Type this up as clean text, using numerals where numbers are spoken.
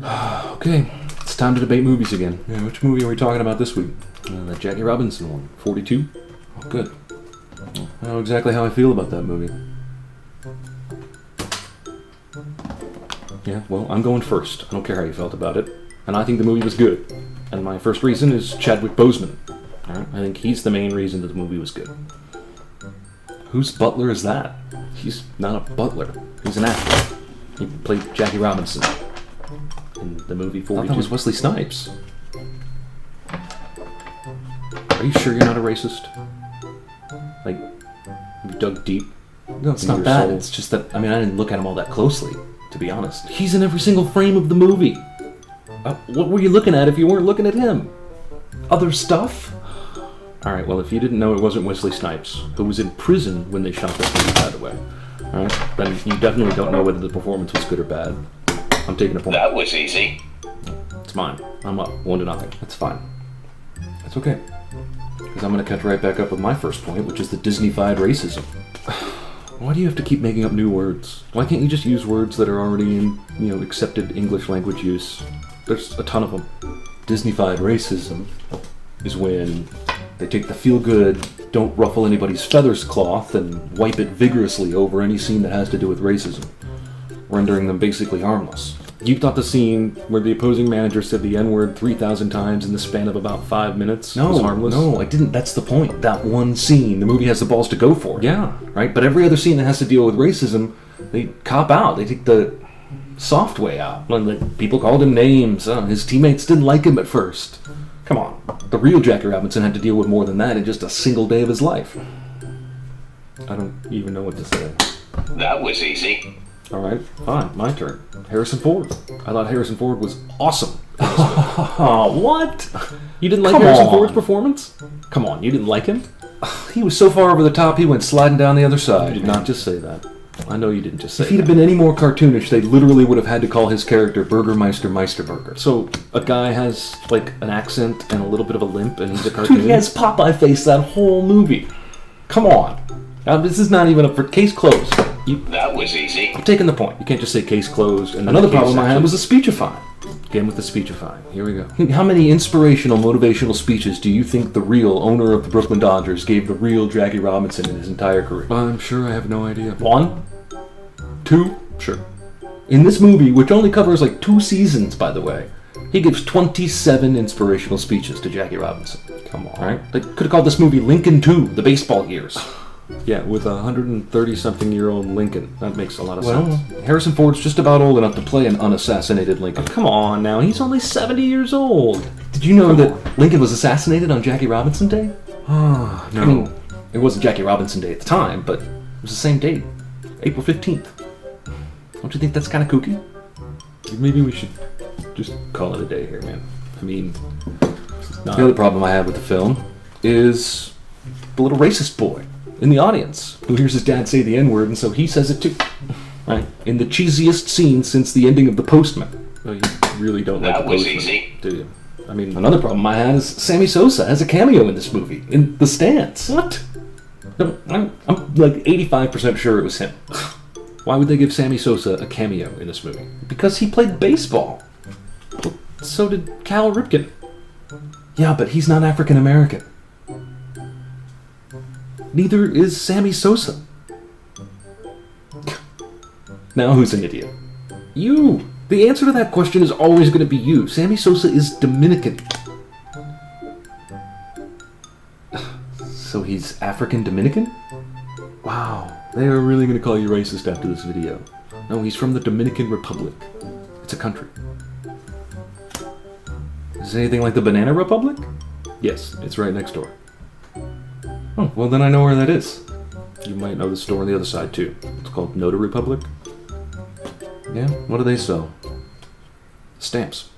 Okay, it's time to debate movies again. Yeah, which movie are we talking about this week? The Jackie Robinson one, 42? Oh, good. I know exactly how I feel about that movie. Yeah, well, I'm going first. I don't care how you felt about it. And I think the movie was good. And my first reason is Chadwick Boseman. Alright, I think he's the main reason that the movie was good. Whose butler is that? He's not a butler. He's an actor. He played Jackie Robinson in the movie 42. I thought that was Wesley Snipes. Are you sure you're not a racist? Like, you dug deep? No, it's not that. Soul? It's just that, I didn't look at him all that closely, to be honest. He's in every single frame of the movie. What were you looking at if you weren't looking at him? Other stuff? Alright, well, if you didn't know it wasn't Wesley Snipes, who was in prison when they shot this movie, by the way, alright, then you definitely don't know whether the performance was good or bad. I'm taking a point. That was easy. It's mine. I'm up 1-0. That's fine. That's okay. Because I'm going to catch right back up with my first point, which is the Disney-fied racism. Why do you have to keep making up new words? Why can't you just use words that are already in, accepted English language use? There's a ton of them. Disney-fied racism is when they take the feel-good, don't ruffle anybody's feathers cloth and wipe it vigorously over any scene that has to do with racism, rendering them basically harmless. You thought the scene where the opposing manager said the N-word 3,000 times in the span of about 5 minutes was harmless? No, I didn't. That's the point. That one scene, the movie has the balls to go for it. Yeah, right? But every other scene that has to deal with racism, they cop out. They take the soft way out. Like, people called him names. His teammates didn't like him at first. Come on. The real Jackie Robinson had to deal with more than that in just a single day of his life. I don't even know what to say. That was easy. Alright, fine, my turn. Harrison Ford. I thought Harrison Ford was awesome. What? You didn't like Harrison Ford's performance? Come on, you didn't like him? He was so far over the top, he went sliding down the other side. You did not just say that. I know you didn't just say that. If he'd have been any more cartoonish, they literally would have had to call his character Burgermeister Meisterburger. So, a guy has, an accent and a little bit of a limp, and he's a cartoon? Dude, he has Popeye face that whole movie. Come on. Now, this is not even a case closed. That was easy. I'm taking the point. You can't just say case closed. And another problem I had was the speechifying. Again with the speechifying. Here we go. How many inspirational, motivational speeches do you think the real owner of the Brooklyn Dodgers gave the real Jackie Robinson in his entire career? I'm sure I have no idea. 1? 2? Sure. In this movie, which only covers 2 seasons, by the way, he gives 27 inspirational speeches to Jackie Robinson. Come on. Right? They could have called this movie Lincoln 2, the baseball years. Yeah, with a 130-something-year-old Lincoln. That makes a lot of sense. Harrison Ford's just about old enough to play an unassassinated Lincoln. Oh, come on now, he's only 70 years old. Did you know that Lincoln was assassinated on Jackie Robinson Day? Oh, no. It wasn't Jackie Robinson Day at the time, but it was the same date. April 15th. Don't you think that's kind of kooky? Maybe we should just call it a day here, man. The other problem I had with the film is the little racist boy in the audience who hears his dad say the N-word, and so he says it too. Right? In the cheesiest scene since the ending of The Postman. Well, you really don't like The Postman, easy. Do you? Another problem I had is Sammy Sosa has a cameo in this movie, in The Stance. What? No, I'm 85% sure it was him. Why would they give Sammy Sosa a cameo in this movie? Because he played baseball. Well, so did Cal Ripken. Yeah, but he's not African American. Neither is Sammy Sosa. Now who's an idiot? You! The answer to that question is always going to be you. Sammy Sosa is Dominican. So he's African Dominican? Wow, they are really going to call you racist after this video. No, he's from the Dominican Republic. It's a country. Is it anything like the Banana Republic? Yes, it's right next door. Oh, well then I know where that is. You might know the store on the other side too. It's called Nota Republic. Yeah, what do they sell? Stamps.